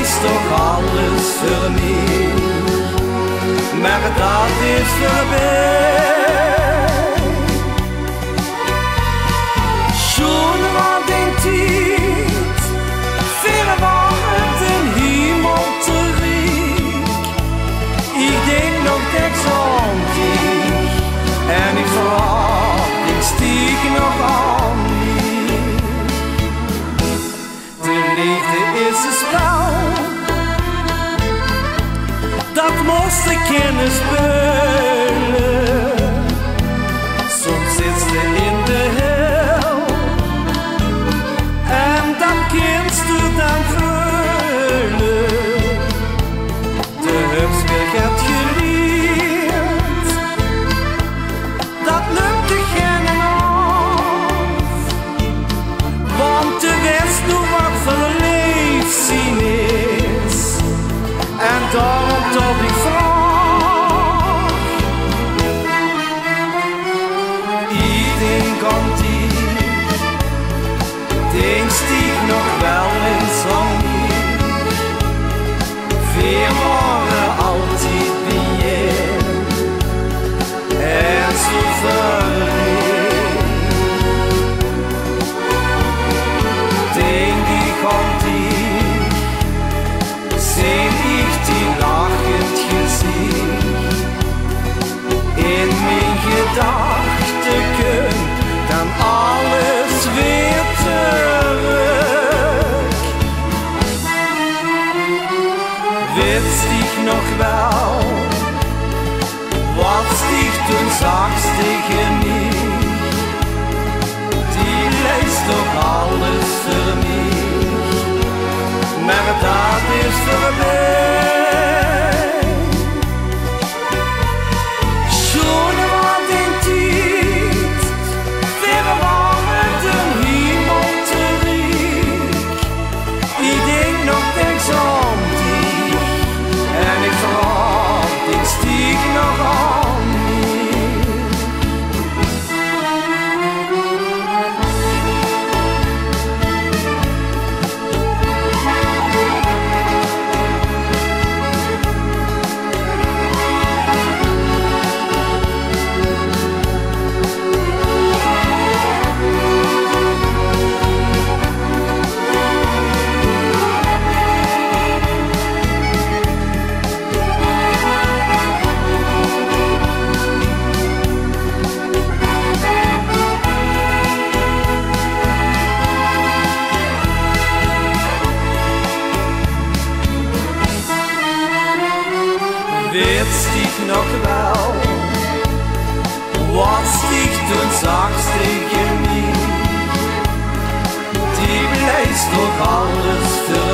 leest toch alles voor mij, maar dat is voorbij. Schon wat een tijd, verre waren de hemel terug. Ik denk nog steeds aan dich, en ik vraag, ik stieg nog aan mij. De liefde is een spel, dat moest ik kunnen spelen. Soms zit ze in de hel, en dat kindst du dan veulen. De hupsweg hebt geleerd, dat lukt de geen af, want de wist nu wat verleefd zien is, en daarom tot die vraag. Ik denk aan die, denkst ik nog wel eens aan mij. We waren altijd bij en zo verliefd. Denk ik aan die, zie ik die lachend gezicht. In mijn gedachten dan alles weer terug. Wist ik nog wel, wat ik toen zag tegen mij. Die leest toch alles voor mij, maar dat is voorbij. Schon wat een tijd, verre waren de hemel terug. Ik denk nog steeds aan dich, en ik vraag, ik stieg nog aan mij. Wist ik nog wel, wat ik toen zag tegen mij. Die blijft toch alles voor